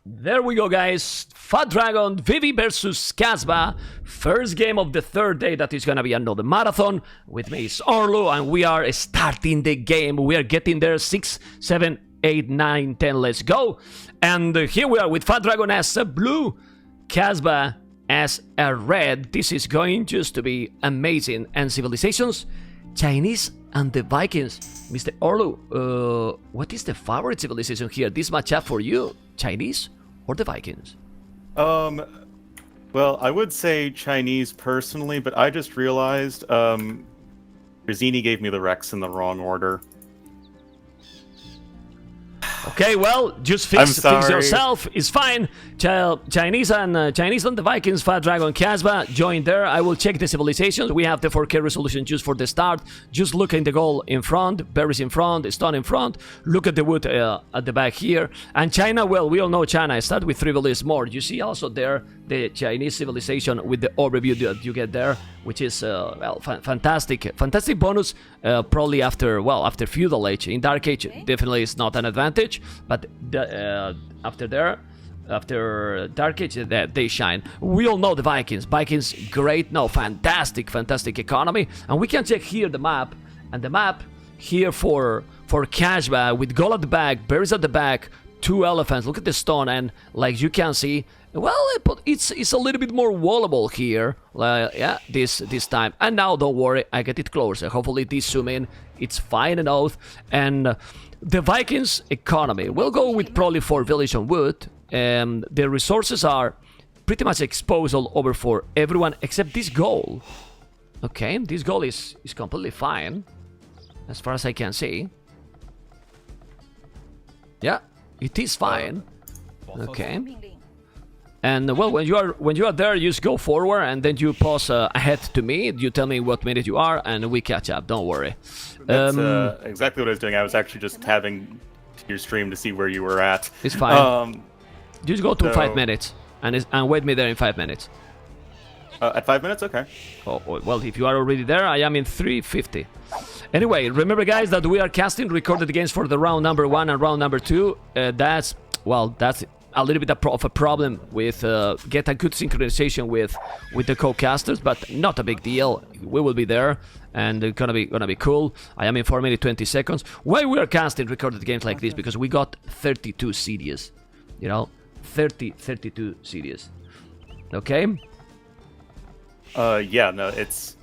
There we go, guys. Fat Dragon, ViVI versus Kasva. First game of the third day. That is gonna be another marathon. With me is Orlu, and we are starting the game. We are getting there. 6, 7, 8, 9, 10. Let's go. And here we are with Fat Dragon as a blue, Kasva as a red. This is going just to be amazing. And civilizations, Chinese and the Vikings. Mr. Orlu, what is the favorite civilization here? This matchup for you, Chinese or the Vikings? Well, I would say Chinese personally, but I just realized Rizzini gave me the Rex in the wrong order. Okay, well, just fix yourself. It's fine. Chinese and the Vikings, Fat Dragon, Kasva, join there. I will check the civilizations. We have the 4K resolution just for the start. Just look at the goal in front, berries in front, stone in front. Look at the wood at the back here. And China, well, we all know China. I start with 3 villages more. You see also there the Chinese civilization with the overview that you get there, which is well, fantastic bonus. Probably after feudal age. In dark age, definitely is not an advantage, but after dark age, they shine. We all know the Vikings. Vikings, great, no, fantastic economy. And we can check here the map, and the map here for Kasva with gold at the back, berries at the back, 2 elephants. Look at the stone, and like you can see, well, it's a little bit more wallable here. Yeah, this time. And now, don't worry, I get it closer. Hopefully, this zoom in, it's fine enough. And the Vikings economy, we'll go with probably 4 village on wood. The resources are pretty much exposed all over for everyone except this goal. Okay, this goal is completely fine, as far as I can see. Yeah, it is fine. Okay. And well, when you are there, you just go forward and then you pause ahead to me. You tell me what minute you are, and we catch up. Don't worry. That's exactly what I was doing. I was actually just having your stream to see where you were at. It's fine. Just go to 5 minutes and wait me there in 5 minutes. At 5 minutes, okay. Oh, well, if you are already there, I am in 3:50. Anyway, remember, guys, that we are casting recorded games for the round number 1 and round number 2. That's a little bit of a problem with get a good synchronization with the co-casters, but not a big deal. We will be there, and it's gonna be cool. I am in 4 minutes 20 seconds. Why we are casting recorded games like this? Because we got 32 CDs, you know, 32 CDs. Okay. Yeah, no, it's.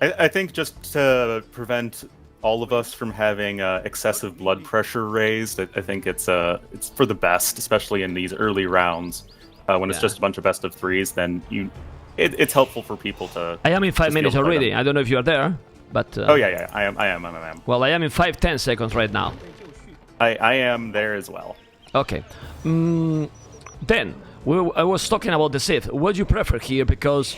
I think just to prevent all of us from having excessive blood pressure raised, I think it's for the best, especially in these early rounds. When it's just a bunch of best of 3s, then it's helpful for people to. I am in 5 minutes already. I don't know if you are there, but. Oh yeah, I am. Well, I am in 10 seconds right now. I am there as well. Okay. Then I was talking about the Sith. What do you prefer here? Because.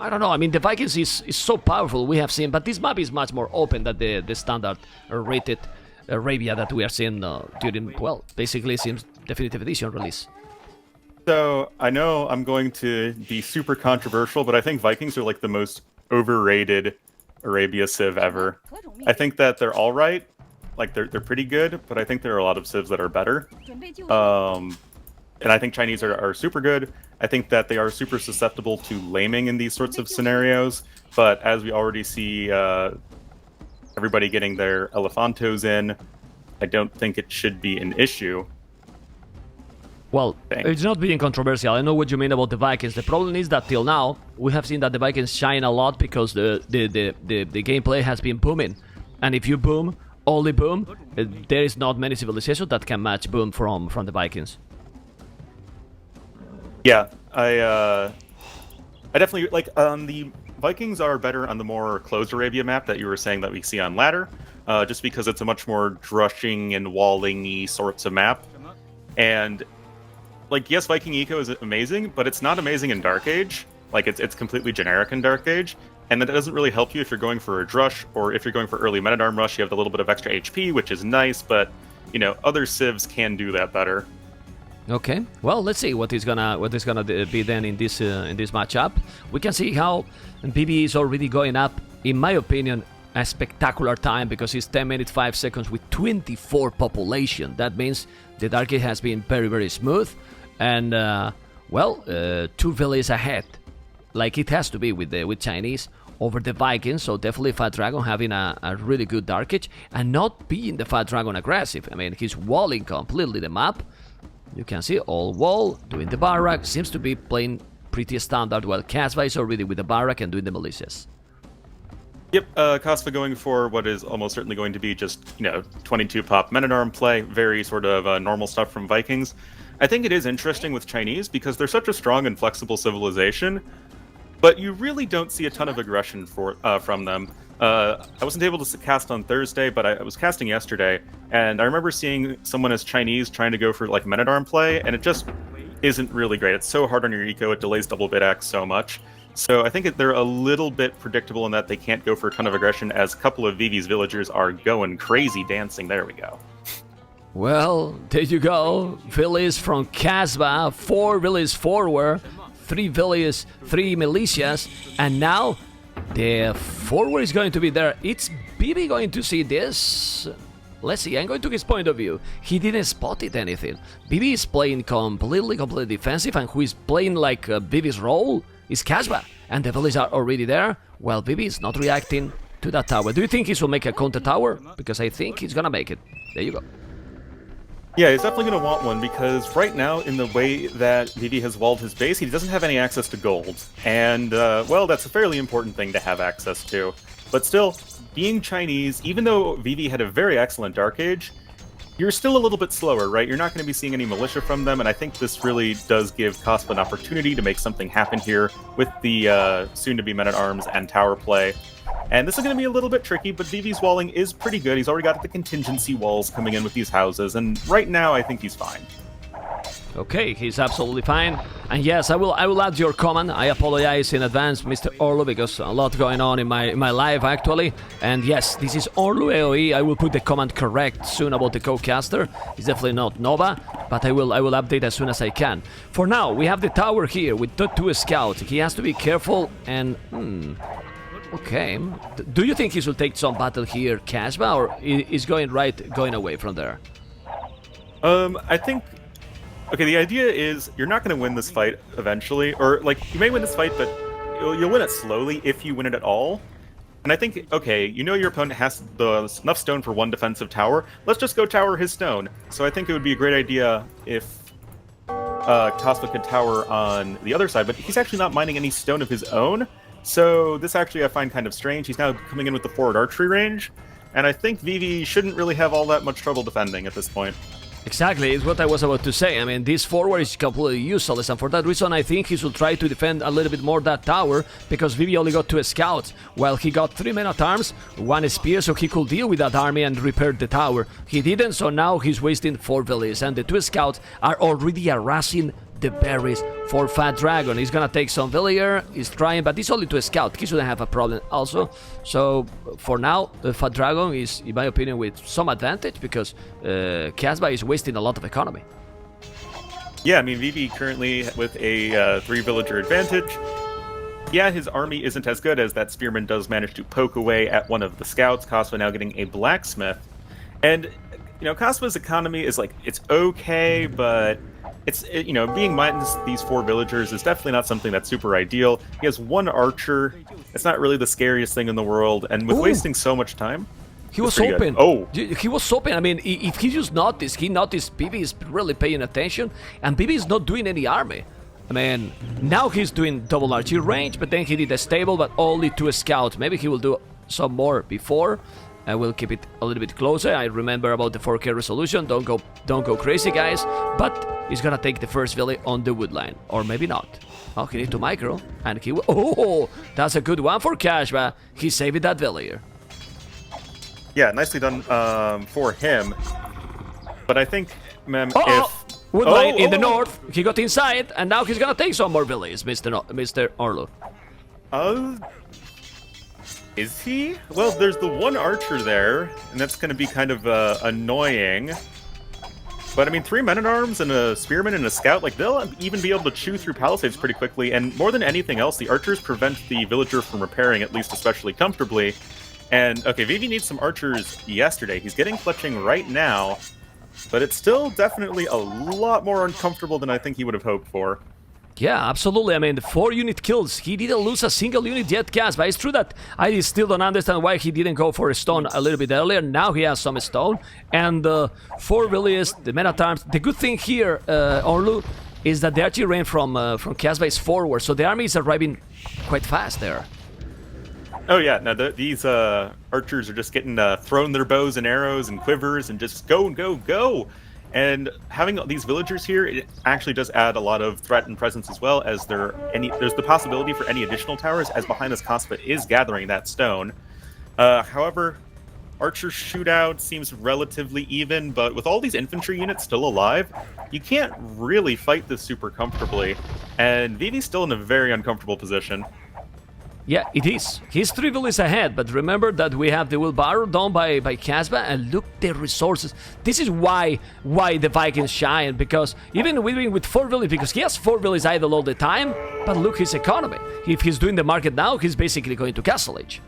I don't know. I mean, the Vikings is so powerful, we have seen, but this map is much more open than the standard rated Arabia that we are seeing during, well, basically since Definitive Edition release. So, I know I'm going to be super controversial, but I think Vikings are like the most overrated Arabia Civ ever. I think that they're alright, like they're pretty good, but I think there are a lot of Civs that are better. And I think Chinese are super good. I think that they are super susceptible to laming in these sorts of scenarios. But as we already see everybody getting their Elephantos in, I don't think it should be an issue. Well, it's not being controversial. I know what you mean about the Vikings. The problem is that till now, we have seen that the Vikings shine a lot because the gameplay has been booming. And if you boom, only boom, there is not many civilizations that can match boom from the Vikings. Yeah, I definitely like the Vikings are better on the more closed Arabia map that you were saying that we see on ladder, just because it's a much more drushing and walling-y sorts of map. And like, yes, Viking Eco is amazing, but it's not amazing in Dark Age. Like, it's completely generic in Dark Age, and that doesn't really help you if you're going for a drush, or if you're going for early Metadarm rush. You have a little bit of extra HP, which is nice, but you know, other civs can do that better. Okay, well, let's see what is gonna be then in this matchup. We can see how ViVI is already going up, in my opinion, a spectacular time because it's 10 minutes 5 seconds with 24 population. That means the Dark Age has been very, very smooth. And, well, 2 villages ahead, like it has to be with Chinese, over the Vikings. So definitely Fat Dragon having a really good Dark Age and not being the Fat Dragon aggressive. I mean, he's walling completely the map. You can see all wall, doing the barrack, seems to be playing pretty standard, while Kasva is already with the barrack and doing the militias. Yep, Kasva going for what is almost certainly going to be just, 22 pop men-at-arm play, very sort of normal stuff from Vikings. I think it is interesting with Chinese because they're such a strong and flexible civilization, but you really don't see a ton of aggression from them. I wasn't able to cast on Thursday, but I was casting yesterday, and I remember seeing someone as Chinese trying to go for like men-at-arm play, and it just isn't really great. It's so hard on your eco, it delays double bit X so much. So I think they're a little bit predictable in that they can't go for a ton of aggression, as a couple of ViVi's villagers are going crazy dancing. There we go. Well, there you go. Villages from Kasva, 4 villages forward, 3 villages, 3 militias, and now the forward is going to be there. It's ViVI going to see this. Let's see, I'm going to his point of view. He didn't spot it anything. ViVI is playing completely defensive, and who is playing like ViVi's role is Kasva. And the villages are already there, while ViVI is not reacting to that tower. Do you think he will make a counter tower? Because I think he's gonna make it. There you go. Yeah, he's definitely going to want one, because right now, in the way that ViVi has walled his base, he doesn't have any access to gold. And, well, that's a fairly important thing to have access to. But still, being Chinese, even though ViVi had a very excellent Dark Age, you're still a little bit slower, right? You're not going to be seeing any militia from them, and I think this really does give Kasva an opportunity to make something happen here with the soon-to-be men-at-arms and tower play. And this is going to be a little bit tricky, but ViVi's walling is pretty good. He's already got the contingency walls coming in with these houses, and right now I think he's fine. Okay, he's absolutely fine. And yes, I will add your comment. I apologize in advance, Mr. Orlu, because a lot going on in my life actually. And yes, this is Orlu AOE. I will put the comment correct soon about the co-caster. It's definitely not Nova, but I will update as soon as I can. For now, we have the tower here with the 2 scouts. He has to be careful and okay. Do you think he should take some battle here, Kasva, or is going away from there? I think. Okay, the idea is you're not going to win this fight eventually, or like you may win this fight, but you'll win it slowly if you win it at all. And I think, okay, your opponent has enough stone for 1 defensive tower. Let's just go tower his stone. So I think it would be a great idea if Kasva could tower on the other side, but he's actually not mining any stone of his own. So this actually I find kind of strange. He's now coming in with the forward archery range, and I think ViVi shouldn't really have all that much trouble defending at this point. Exactly, it's what I was about to say. I mean, this forward is completely useless, and for that reason I think he should try to defend a little bit more that tower, because ViVi only got 2 scouts, while he got 3 men-at-arms, 1 spear, so he could deal with that army and repair the tower. He didn't, so now he's wasting 4 villages, and the 2 scouts are already harassing the berries for Fat Dragon. He's gonna take some villager, he's trying, but it's only to a scout. He shouldn't have a problem also. So for now, the Fat Dragon is, in my opinion, with some advantage, because Kasva is wasting a lot of economy. Yeah, I mean, ViVi currently with a 3 villager advantage. Yeah, his army isn't as good, as that spearman does manage to poke away at one of the scouts. Kasva now getting a blacksmith. And, Kasva's economy is it's okay, but it's, being minus these 4 villagers is definitely not something that's super ideal. He has 1 archer. It's not really the scariest thing in the world, and with wasting so much time... He was open. Oh! He was open. I mean, if he just noticed, ViVi is really paying attention, and ViVi is not doing any army. I mean, now he's doing double archery range, but then he did a stable, but only 2 scouts. Maybe he will do some more before. I will keep it a little bit closer. I remember about the 4K resolution. Don't go crazy, guys. But he's gonna take the first village on the wood line, or maybe not. Oh, he need to micro, and he will. Oh, that's a good one for Kasva. He saved that villager. Yeah, nicely done for him. But I think, if wood line in the north, he got inside, and now he's gonna take some more villages, Mr. Orlu. Is he? Well, there's the 1 archer there, and that's going to be kind of annoying. But, I mean, 3 men-at-arms and a spearman and a scout, they'll even be able to chew through palisades pretty quickly, and more than anything else, the archers prevent the villager from repairing, at least especially comfortably. And, okay, ViVI needs some archers yesterday. He's getting clutching right now, but it's still definitely a lot more uncomfortable than I think he would have hoped for. Yeah, absolutely. I mean, the 4-unit kills. He didn't lose a single unit yet, Kasva. It's true that I still don't understand why he didn't go for a stone a little bit earlier. Now he has some stone. And 4 villiers, the men at arms. The good thing here, Orlu, is that the archery range from Kasva is forward, so the army is arriving quite fast there. Oh yeah, no, these archers are just getting thrown their bows and arrows and quivers and just go, go, go! And having these villagers here, it actually does add a lot of threat and presence as well, as there's the possibility for any additional towers, as behind us Kasva is gathering that stone. However, archer shootout seems relatively even, but with all these infantry units still alive, you can't really fight this super comfortably, and ViVi's still in a very uncomfortable position. Yeah, it is. He's 3 villages ahead, but remember that we have the wheelbarrow done by Kasva, and look the resources. This is why the Vikings shine, because even with 4 villages, because he has 4 villages idle all the time, but look his economy. If he's doing the market now, he's basically going to Castle Age.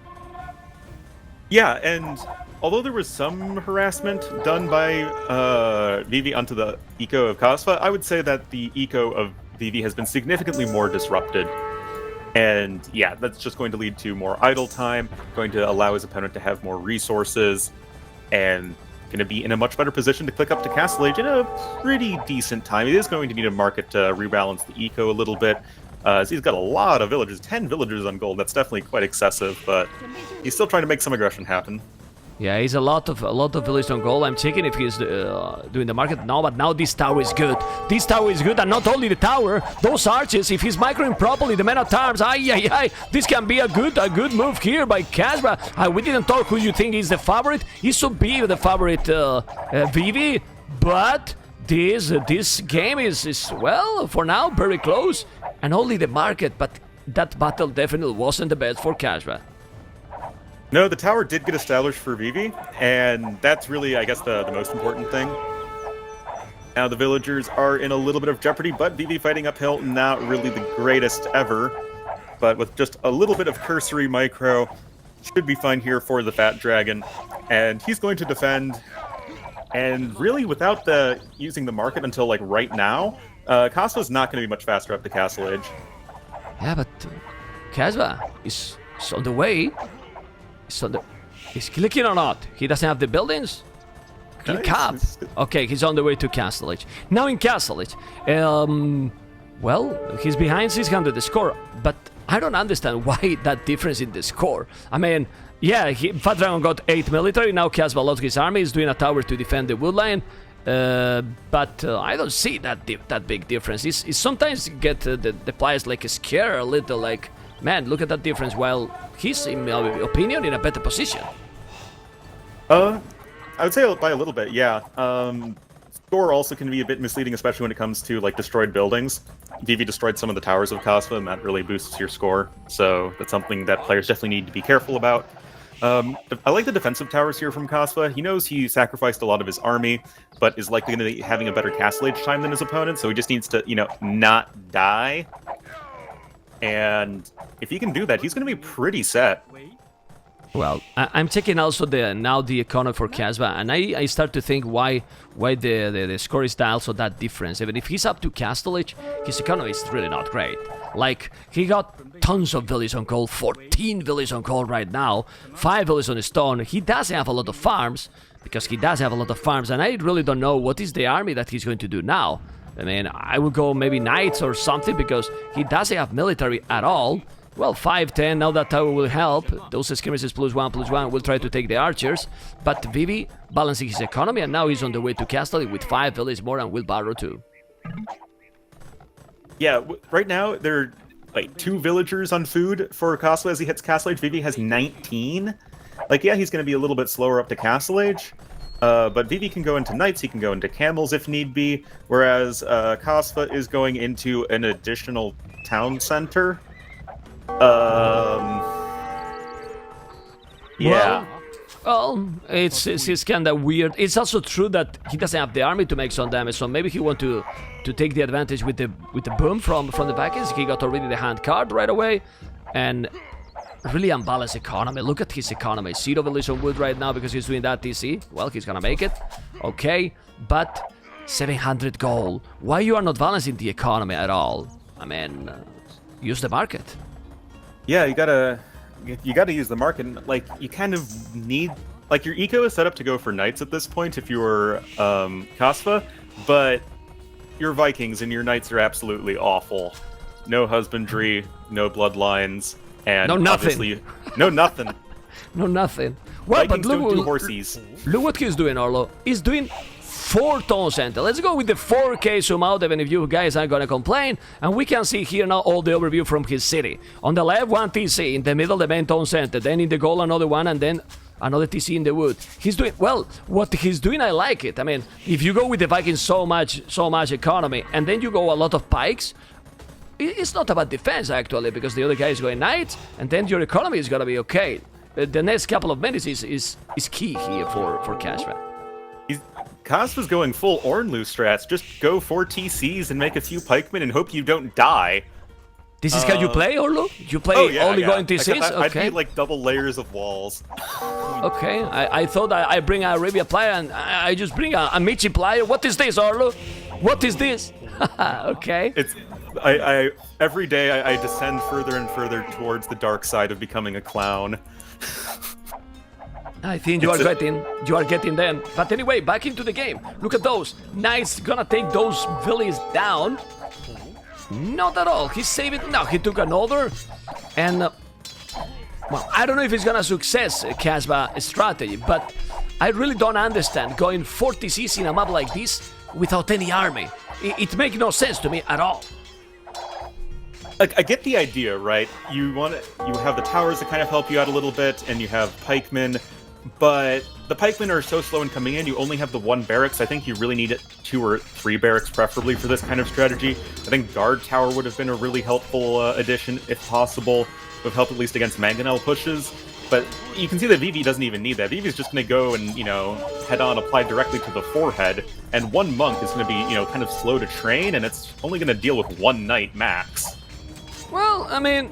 Yeah, and although there was some harassment done by ViVi onto the eco of Kasva, I would say that the eco of ViVi has been significantly more disrupted. And yeah, that's just going to lead to more idle time, going to allow his opponent to have more resources, and going to be in a much better position to click up to Castle Age in a pretty decent time. He is going to need a market to rebalance the eco a little bit. So he's got a lot of villagers, 10 villagers on gold. That's definitely quite excessive, but he's still trying to make some aggression happen. Yeah, he's a lot of villagers on gold. I'm checking if he's doing the market now, but now this tower is good. This tower is good, and not only the tower, those arches. If he's microing properly, the men at arms. This can be a good move here by Kasva. We didn't talk who you think is the favorite. He should be the favorite, ViVi, but this game is well for now very close, and only the market. But that battle definitely wasn't the best for Kasva. No, the tower did get established for ViVi, and that's really, I guess, the most important thing. Now the villagers are in a little bit of jeopardy, but ViVi fighting uphill, not really the greatest ever. But with just a little bit of cursory micro, should be fine here for the Fat Dragon. And he's going to defend, and really without using the market until like right now, Kasva's not going to be much faster up the Castle Age. Yeah, but Kasva is on the way. He's clicking or not? He doesn't have the buildings? Click up. Okay, he's on the way to Castle Age. Now in Castle Age, well, he's behind 600 the score, but I don't understand why that difference in the score. I mean, yeah, Fat Dragon got 8 military, now Kasva lost his army, he's doing a tower to defend the wood line, but I don't see that big difference. It's sometimes get the players like scare a little, like, man, look at that difference, while he's, in my opinion, in a better position. I would say by a little bit, yeah. Score also can be a bit misleading, especially when it comes to like destroyed buildings. ViVi destroyed some of the towers of Kasva, and that really boosts your score. So that's something that players definitely need to be careful about. I like the defensive towers here from Kasva. He knows he sacrificed a lot of his army, but is likely going to be having a better Castle Age time than his opponent, so he just needs to, not die. And if he can do that, he's going to be pretty set. Well, I'm checking also the economy for Kasva, and I start to think why the score is also that difference. Even if he's up to Castle Age, his economy is really not great. Like, he got tons of villages on gold, 14 villages on gold right now, 5 villages on stone. He does have a lot of farms, because he does have a lot of farms, and I really don't know what is the army that he's going to do now. I mean, I would go maybe knights or something, because he doesn't have military at all. Well, 5-10, now that tower will help. Those skirmishes +1/+1 will try to take the archers. But ViVi balancing his economy, and now he's on the way to Castle with 5 villages more and wheelbarrow too. Yeah, right now there are like 2 villagers on food for Kasva as he hits Castle Age. ViVi has 19. Like, yeah, he's going to be a little bit slower up to Castle Age. But ViVi can go into knights, he can go into camels if need be, whereas Kasva is going into an additional town center. Yeah. Well, it's kind of weird. It's also true that he doesn't have the army to make some damage, so maybe he want to take the advantage with the boom from the Vikings. He got already the hand card right away, and really unbalanced economy. Look at his economy. Zero village on wood right now because he's doing that TC. Well, he's gonna make it. Okay, but 700 gold. Why you are not balancing the economy at all? I mean, use the market. Yeah, you gotta use the market. Like, you kind of need, like, your eco is set up to go for knights at this point if you're Kasva, but your Vikings and your knights are absolutely awful. No husbandry, no bloodlines, and no nothing. Obviously, no nothing. No nothing. Well, Vikings but don't do horsies. Look what he's doing, Orlo. He's doing 4 tone center. Let's go with the 4K zoom out, even if you guys aren't gonna complain. And we can see here now all the overview from his city. On the left, 1 TC. In the middle, the main tone center. Then in the goal, another one, and then another TC in the wood. He's doing, well, what he's doing, I like it. I mean, if you go with the Vikings so much economy, and then you go a lot of pikes, it's not about defense, actually, because the other guy is going knight, and then your economy is gonna be okay. The next couple of minutes is key here for Kasva. Kasva's going full Ornlu strats. Just go 4 TCs and make a few pikemen and hope you don't die. This is how you play, Orlu? You play only going TCs? I'd Okay. need like double layers of walls. Okay, I thought I bring a Arabia player and I just bring a Michi player. What is this, Orlu? What is this? Okay. It's I every day I descend further and further towards the dark side of becoming a clown. I think you are getting them. But anyway, back into the game. Look at those. Knights gonna take those villas down. Not at all. He's saving. No, he took another. And, well, I don't know if it's gonna success Kasva strategy, but I really don't understand going 40 CC in a map like this without any army. It makes no sense to me at all. Like, I get the idea, right? You have the towers that kind of help you out a little bit, and you have pikemen, but the pikemen are so slow in coming in. You only have the 1 barracks. I think you really need 2 or 3 barracks, preferably, for this kind of strategy. I think guard tower would have been a really helpful addition, if possible. Would have helped at least against mangonel pushes. But you can see that ViVI doesn't even need that. ViVI is just going to go and, head on, apply directly to the forehead, and 1 monk is going to be, kind of slow to train, and it's only going to deal with 1 knight max. Well, I mean,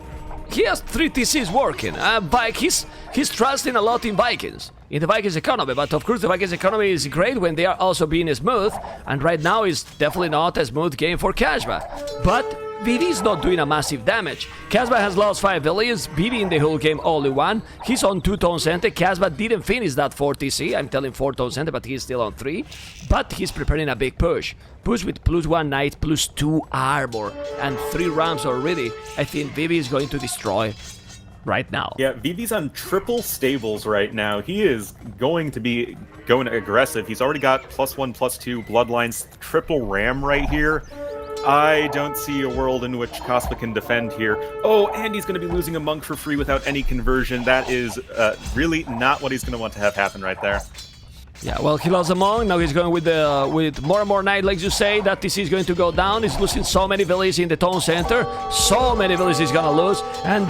he has 3 TCs working. He's trusting a lot in Vikings, in the Vikings economy. But of course, the Vikings economy is great when they are also being smooth. And right now is definitely not a smooth game for Kasva. But ViVI is not doing a massive damage. Kasva has lost 5 villages, ViVI in the whole game only 1. He's on 2 tone center. Kasva didn't finish that 4 TC. I'm telling 4 tone center, but he's still on 3. But he's preparing a big push. Push with +1 knight, +2 armor, and 3 rams already. I think ViVI is going to destroy right now. Yeah, ViVI's on triple stables right now. He is going to be going aggressive. He's already got +1/+2 bloodlines, triple ram right here. I don't see a world in which Kasva can defend here. Oh, and he's going to be losing a monk for free without any conversion. That is really not what he's going to want to have happen right there. Yeah, well, he lost a monk. Now he's going with more and more knight, like you say. That TC is going to go down. He's losing so many villages in the tone center. So many villages he's going to lose. And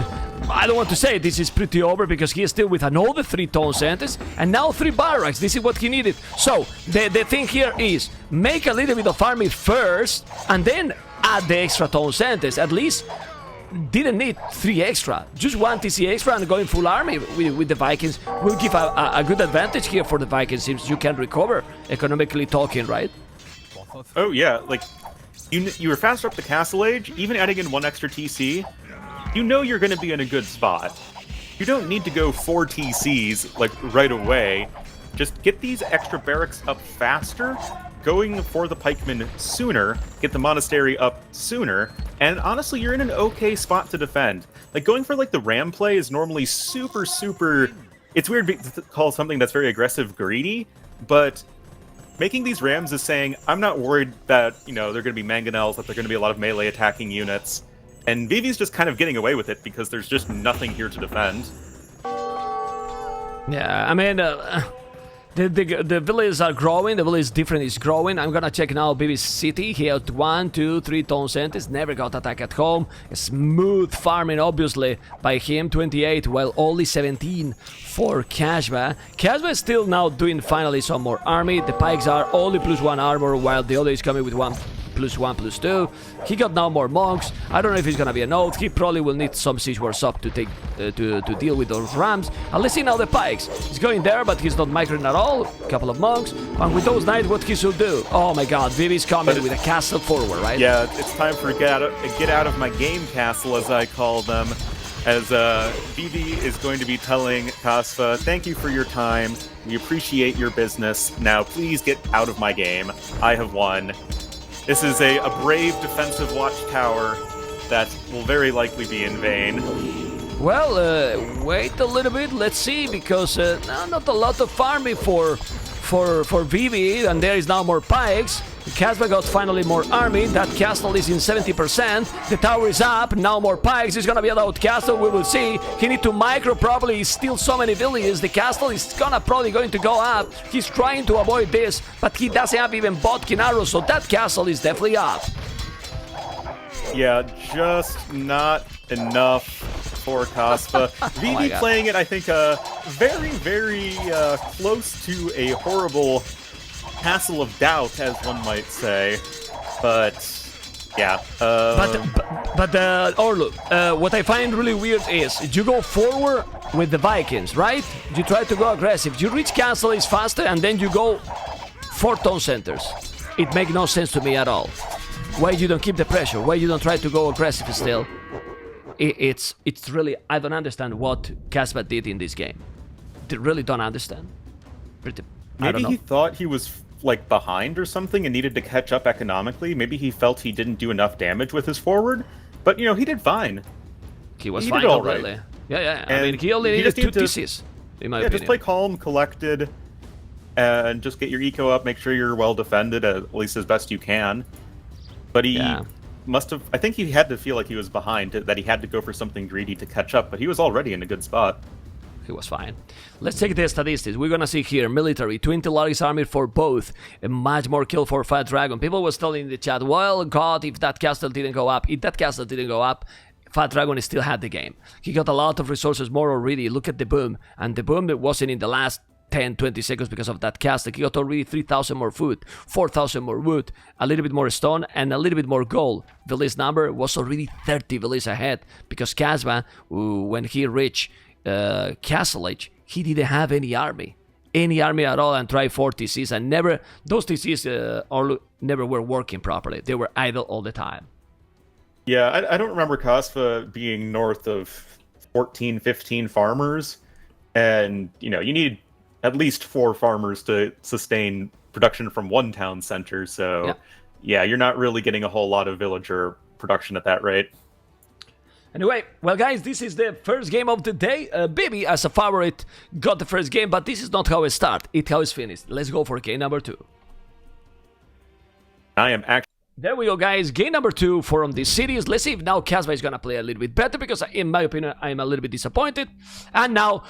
I don't want to say this is pretty over because he is still with another 3 tone centers and now 3 barracks. This is what he needed. So the thing here is make a little bit of army first and then add the extra tone centers. At least didn't need 3 extra. Just 1 TC extra and going full army with the Vikings will give a good advantage here for the Vikings since you can recover economically talking, right? Oh yeah, like you were faster up the castle age, even adding in 1 extra TC, you know you're going to be in a good spot. You don't need to go 4 TCs like right away. Just get these extra barracks up faster, going for the pikemen sooner, get the monastery up sooner, and honestly, you're in an okay spot to defend. Like, going for, like, the ram play is normally super... It's weird to call something that's very aggressive greedy, but making these rams is saying, I'm not worried that, they're going to be mangonels, that they're going to be a lot of melee attacking units, and ViVI's just kind of getting away with it because there's just nothing here to defend. Yeah, I mean... The villages are growing, the village different is growing. I'm gonna check now ViVI's city. He had 1, 2, 3 tone centers, never got attacked at home. A smooth farming obviously by him, 28, while only 17 for Kasva. Kasva is still now doing finally some more army. The pikes are only +1 armor while the other is coming with 1 +1/+2. He got now more monks. I don't know if he's gonna be an oath. He probably will need some siege wars up to take to deal with those rams. And let's see now the pikes. He's going there, but he's not microing at all. Couple of monks. And with those knights, what he should do? Oh my god, ViVI's coming with a castle forward, right? Yeah, it's time for get out of my game castle, as I call them. As ViVI is going to be telling Kasva, thank you for your time. We appreciate your business. Now, please get out of my game. I have won. This is a brave defensive watchtower that will very likely be in vain. Well, wait a little bit. Let's see, because not a lot of farming for ViVI, and there is now more pikes. Kasva got finally more army. That castle is in 70%. The tower is up. Now more pikes. It's gonna be an out castle. We will see. He need to micro probably steal so many villages. The castle is probably going to go up. He's trying to avoid this, but he doesn't have even Bodkin arrows, so that castle is definitely up. Yeah, just not enough for Kasva. ViVI playing it, I think, very, very close to a horrible Castle of Doubt, as one might say. But, yeah. But Orlu, what I find really weird is you go forward with the Vikings, right? You try to go aggressive. You reach castle is faster, and then you go 4 town centers. It makes no sense to me at all. Why you don't keep the pressure? Why you don't try to go aggressive still? It's really, I don't understand what Kasva did in this game. They really don't understand. Maybe he thought he was like behind or something and needed to catch up economically. Maybe he felt he didn't do enough damage with his forward. But you know, he did fine. He was fine completely. Yeah. I mean, he only needed 2 TCs, in my opinion. Just play calm, collected, and just get your eco up. Make sure you're well defended, at least as best you can. But he must have... I think he had to feel like he was behind, that he had to go for something greedy to catch up, but he was already in a good spot. He was fine. Let's take the statistics. We're gonna see here, military, 20 Laris army for both, and much more kill for Fat Dragon. People was telling in the chat, well, God, if that castle didn't go up, Fat Dragon still had the game. He got a lot of resources more already. Look at the boom, and the boom that wasn't in the last 10-20 seconds because of that castle. He got already 3,000 more food, 4,000 more wood, a little bit more stone, and a little bit more gold. Village number was already 30 villages ahead because Kasva, when he reached Castle Age, he didn't have any army at all, and tried 4 TCs, and those TCs never were working properly. They were idle all the time. Yeah, I don't remember Kasva being north of 14, 15 farmers, and you know, you need at least 4 farmers to sustain production from 1 town center, so yeah, you're not really getting a whole lot of villager production at that rate. Anyway, well guys, this is the first game of the day. ViVI, as a favorite, got the first game, but this is not how it started, it's how it's finished. Let's go for game number 2. There we go, guys. Game number 2 from the cities. Let's see if now Kasva is gonna play a little bit better, because in my opinion, I'm a little bit disappointed. And now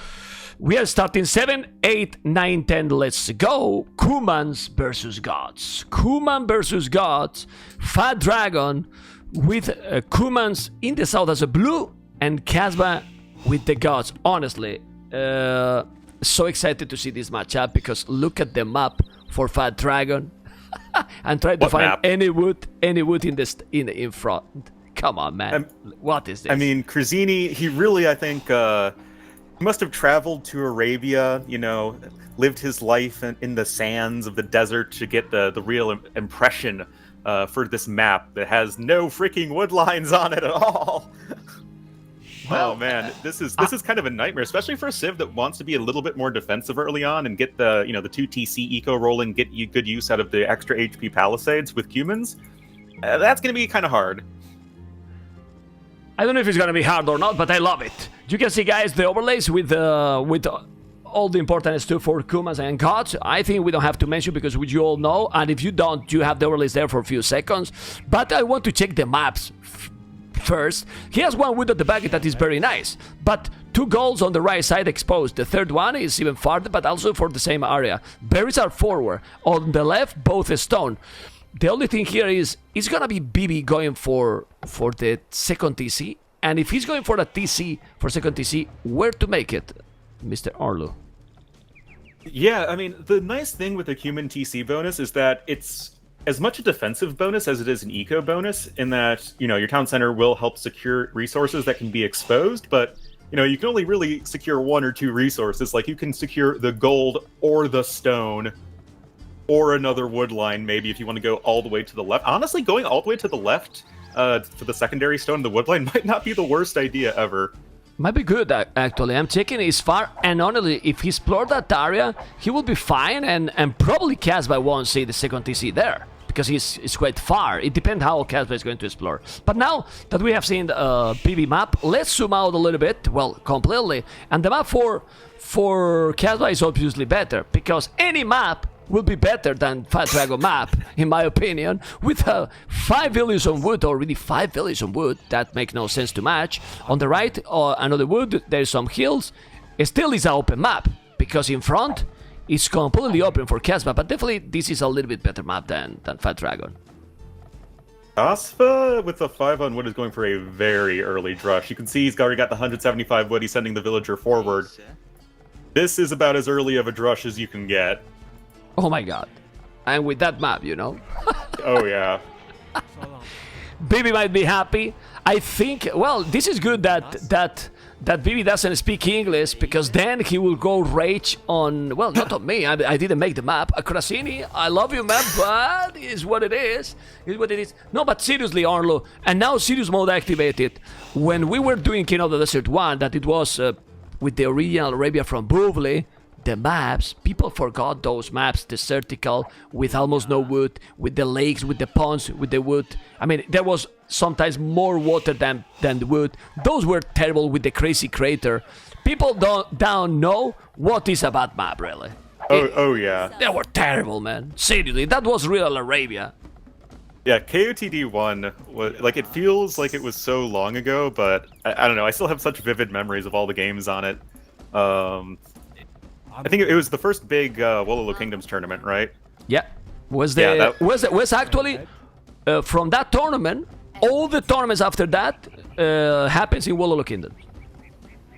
we are starting 7, 8, 9, 10. Let's go. Kumans versus Gods. Kuman versus Gods. Fat Dragon with Kumans in the south as a blue, and Kasva with the Gods. Honestly, so excited to see this matchup, because look at the map for Fat Dragon. And try to find any wood in front. Come on, man. What is this? I mean, Krazini, he really, I think, he must have traveled to Arabia, you know, lived his life in the sands of the desert to get the real impression for this map that has no freaking wood lines on it at all. Well, oh man, this is kind of a nightmare, especially for a Civ that wants to be a little bit more defensive early on and get the the 2 TC eco rolling, get you good use out of the extra HP palisades with humans. That's going to be kind of hard. I don't know if it's going to be hard or not, but I love it. You can see, guys, the overlays with all the important stuff for Kumans and Gods. I think we don't have to mention, because you all know, and if you don't, you have the overlays there for a few seconds. But I want to check the maps first. He has 1 wood at the back that is very nice, but 2 golds on the right side exposed. The third one is even farther, but also for the same area. Berries are forward. On the left, both stone. The only thing here is it's gonna be ViVI going for the second TC, and if he's going for a TC for second TC, where to make it, Mr. Arlu? Yeah, I mean, the nice thing with the human TC bonus is that it's as much a defensive bonus as it is an eco bonus, in that, you know, your town center will help secure resources that can be exposed, but, you know, you can only really secure 1 or 2 resources. Like, you can secure the gold or the stone or another wood line, maybe, if you want to go all the way to the left. Honestly, going all the way to the left for the secondary stone, the wood line, might not be the worst idea ever. Might be good, actually. I'm checking his far, and honestly, if he explored that area, he will be fine, and probably Kasva won't see the second TC there, because it's quite far. It depends how Kasva is going to explore. But now that we have seen the PV map, let's zoom out a little bit, well, completely, and the map for Kasva is obviously better, because any map will be better than Fat Dragon map, in my opinion, with 5 villages on wood, already 5 villages on wood, that make no sense to match. On the right, another wood, there's some hills. It still is an open map, because in front, it's completely open for Kasva, but definitely this is a little bit better map than Fat Dragon. Kasva with the 5 on wood is going for a very early drush. You can see he's already got the 175 wood, he's sending the villager forward. This is about as early of a drush as you can get. Oh my god. And with that map, you know. Oh yeah. ViVI might be happy. I think, well, this is good that ViVI doesn't speak English, because then he will go rage on, well, not on me, I didn't make the map. Krasini, I love you, man, but it's what it is. It's what it is. No, but seriously, Arlo, and now serious mode activated. When we were doing King of the Desert 1, that it was with the original Arabia from Voobly, the maps, people forgot those maps, desertical, with almost no wood, with the lakes, with the ponds, with the wood. I mean, there was sometimes more water than the wood. Those were terrible with the crazy crater. People don't know what is a bad map, really. Oh yeah. They were terrible, man. Seriously, that was real Arabia. Yeah, KOTD1, was, like, it feels like it was so long ago, but I don't know, I still have such vivid memories of all the games on it. I think it was the first big Wololo Kingdoms tournament, right? Yeah. Was actually from that tournament, all the tournaments after that happens in Wololo Kingdoms.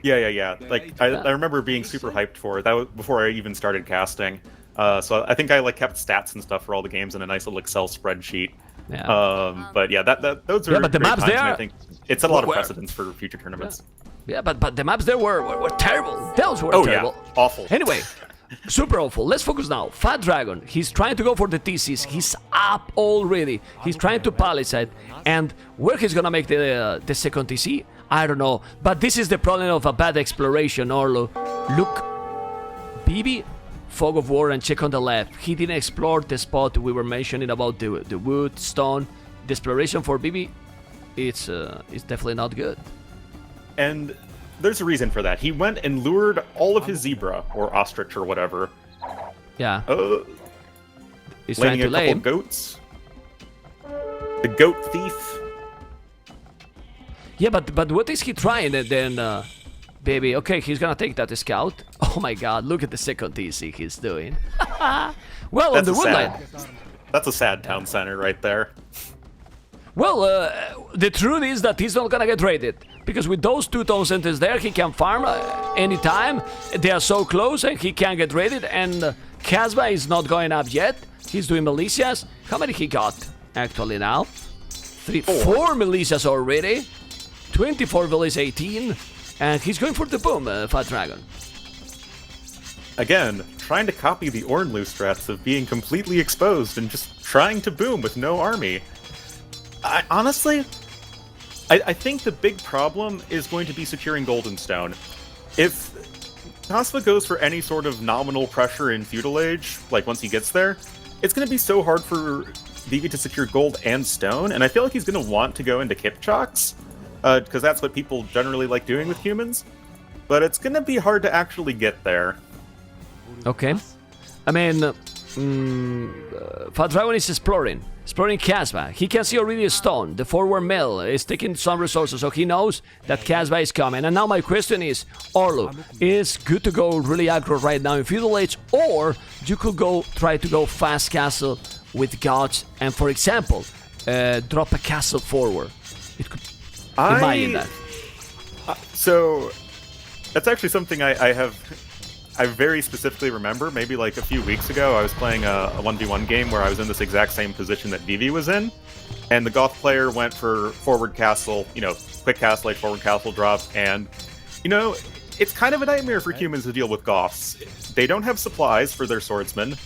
Yeah. Like, I remember being super hyped for it. That was before I even started casting. So I think I like kept stats and stuff for all the games in a nice little Excel spreadsheet. Yeah. But yeah, those are but the great maps times, there, and I think it set a lot of precedents for future tournaments. Yeah, but the maps there were terrible. Those were terrible. Yeah, awful. Anyway, super awful. Let's focus now. Fat Dragon, he's trying to go for the TCs. He's up already. He's trying to palisade. And where he's gonna make the second TC, I don't know. But this is the problem of a bad exploration, Orlo. Look, BB, Fog of War, and check on the left. He didn't explore the spot we were mentioning about the wood, stone. The exploration for BB, it's definitely not good. And there's a reason for that. He went and lured all of his zebra, or ostrich, or whatever. Yeah. He's trying to a couple goats. The goat thief. Yeah, but what is he trying then, baby? Okay, he's gonna take that scout. Oh my god, look at the second TC he's doing. Well, That's on the woodline. That's a sad town center right there. Well, the truth is that he's not gonna get raided, because with those 2 town centers there, he can farm anytime. They are so close, and he can get raided. And Kasva is not going up yet. He's doing militias. How many he got actually now? 4 militias already. 24 village 18, and he's going for the boom, Fat Dragon. Again, trying to copy the Ornlu strats of being completely exposed and just trying to boom with no army. Honestly, I think the big problem is going to be securing Goldenstone. If Kasva goes for any sort of nominal pressure in Feudal Age, like once he gets there, it's going to be so hard for ViVI to secure gold and stone, and I feel like he's going to want to go into Kipchaks, because that's what people generally like doing with humans, but it's going to be hard to actually get there. Okay. I mean, Fat Dragon is exploring Kasva. He can see already a stone. The forward mill is taking some resources, so he knows that Kasva is coming. And now my question is, Orlo, is good to go really aggro right now in Feudal Age, or you could try to go fast castle with gods and, for example, drop a castle forward? It could imagine that. So that's actually something I have I very specifically remember, maybe like a few weeks ago, I was playing a 1v1 game where I was in this exact same position that ViVI was in, and the Goth player went for forward castle, quick castle, like forward castle drop, and, it's kind of a nightmare for humans to deal with Goths. They don't have supplies for their swordsmen,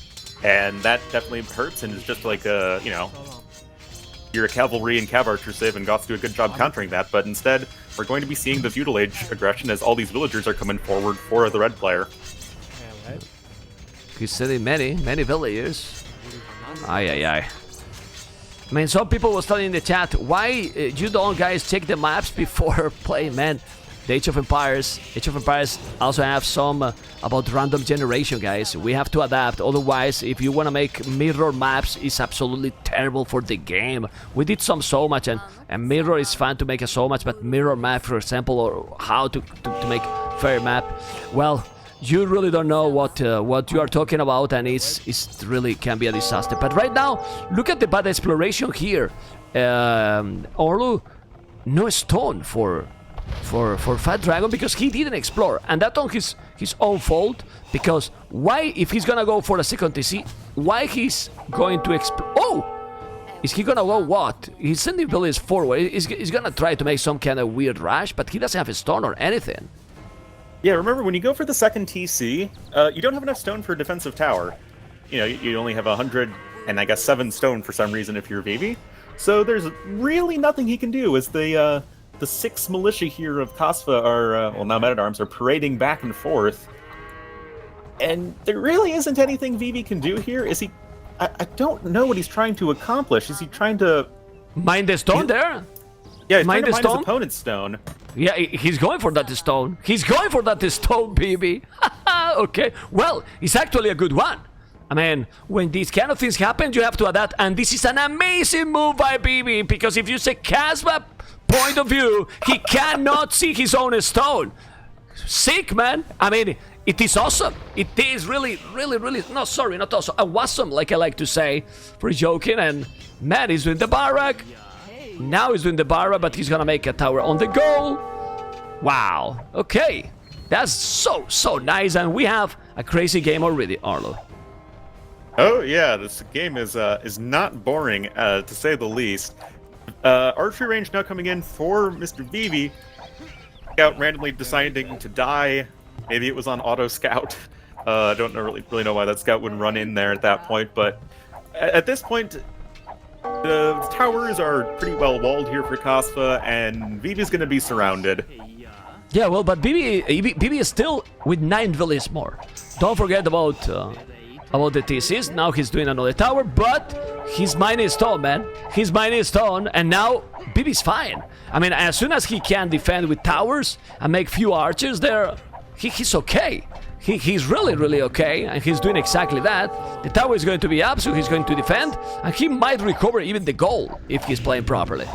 and that definitely hurts, and it's just like you're a cavalry and cav archer civ, and Goths do a good job countering that, but instead, we're going to be seeing the feudal age aggression as all these villagers are coming forward for the red player. He's sending many villagers. Ay. I mean, some people were studying in the chat, why you don't guys check the maps before playing, man? The Age of Empires also have some about random generation, guys. We have to adapt, otherwise, if you want to make mirror maps, it's absolutely terrible for the game. We did so much, and mirror is fun to make so much, but mirror map, for example, or how to make fair map, well, you really don't know what you are talking about, and it's really can be a disaster. But right now, look at the bad exploration here. Orlu, no stone for Fat Dragon because he didn't explore, and that's on his own fault. Because why, if he's gonna go for a second TC, why he's going to explore? Oh, is he gonna go what? He's sending villagers forward. He's gonna try to make some kind of weird rush, but he doesn't have a stone or anything. Yeah, remember when you go for the second TC, you don't have enough stone for a defensive tower. You only have 100 and I guess 7 stone for some reason if you're ViVI. So there's really nothing he can do as the 6 militia here of Kasva are, well, now men-at-arms, are parading back and forth. And there really isn't anything ViVI can do here. Is he... I don't know what he's trying to accomplish. Is he trying to... Mine the stone there? Yeah, he's trying to mine his opponent's stone. Yeah, he's going for that stone. He's going for that stone, baby. Okay, well, it's actually a good one. I mean, when these kind of things happen, you have to adapt. And this is an amazing move by ViVI, because if you say Kasva point of view, he cannot see his own stone. Sick, man. I mean, it is awesome. It is really, no, sorry, not awesome. Awesome, like I like to say, for joking. And man, he's doing the barrack. Now he's doing the barrack, but he's gonna make a tower on the goal. Wow. Okay, that's so nice, and we have a crazy game already, Arlo. Oh yeah, this game is not boring, to say the least. Archery range now coming in for Mr. ViVI. Scout randomly deciding to die. Maybe it was on auto scout. I don't really know why that scout wouldn't run in there at that point, but at this point, the towers are pretty well walled here for Kasva, and ViVI's going to be surrounded. Yeah, well, but ViVI is still with 9 villages more. Don't forget about the TCs. Now he's doing another tower, but he's mining stone, man. He's mining stone, and now ViVI's fine. I mean, as soon as he can defend with towers and make few archers there, he's okay. He's really okay, and he's doing exactly that. The tower is going to be up, so he's going to defend, and he might recover even the goal if he's playing properly.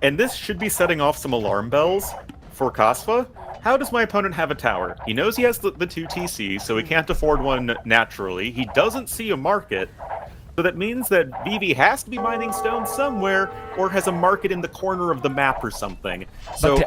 And this should be setting off some alarm bells for Kasva. How does my opponent have a tower? He knows he has the 2 TC, so he can't afford one naturally. He doesn't see a market, so that means that ViVI has to be mining stone somewhere, or has a market in the corner of the map or something. So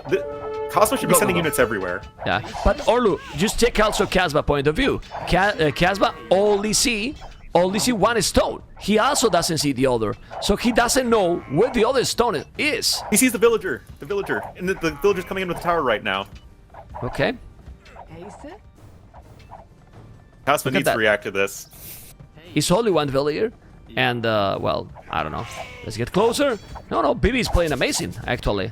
Kasva should be sending units everywhere. Yeah, but Orlu, just check also Kasva point of view. Kasva only see 1 stone. He also doesn't see the other, so he doesn't know where the other stone is. He sees the villager, and the villager's coming in with the tower right now. Okay. Kasva needs to react to this. It's only 1 villager, and well, I don't know. Let's get closer. No, ViVI is playing amazing, actually.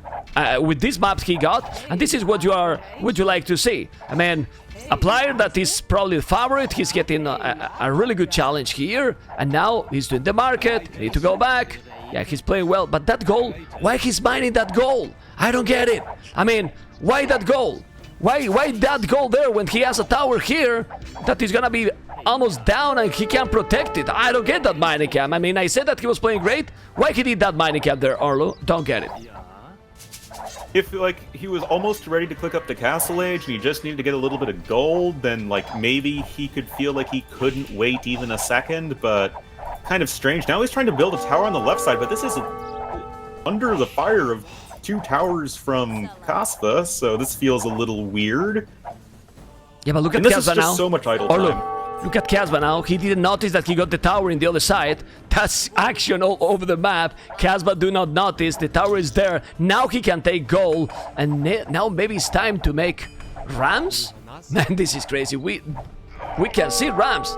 With these maps he got, and this is what you like to see. I mean, a player that is probably the favorite, he's getting a really good challenge here, and now he's doing the market, need to go back. Yeah, he's playing well, but that goal, why he's mining that goal? I don't get it. I mean, why that goal? Why that goal there when he has a tower here that is gonna be almost down and he can't protect it? I don't get that mining camp. I mean, I said that he was playing great. Why he did that mining camp there, Arlo? Don't get it. If, like, he was almost ready to click up the castle age and he just needed to get a little bit of gold, then, like, maybe he could feel like he couldn't wait even a second, but kind of strange. Now he's trying to build a tower on the left side, but this is under the fire of 2 towers from Kasva, so this feels a little weird. Yeah, but look at And this is Kasva just now. so much idle Or time. look at Kasva now. He didn't notice that he got the tower in the other side. That's action all over the map. Kasva do not notice. The tower is there. Now he can take goal. And now maybe it's time to make Rams? Man, this is crazy. We can see Rams.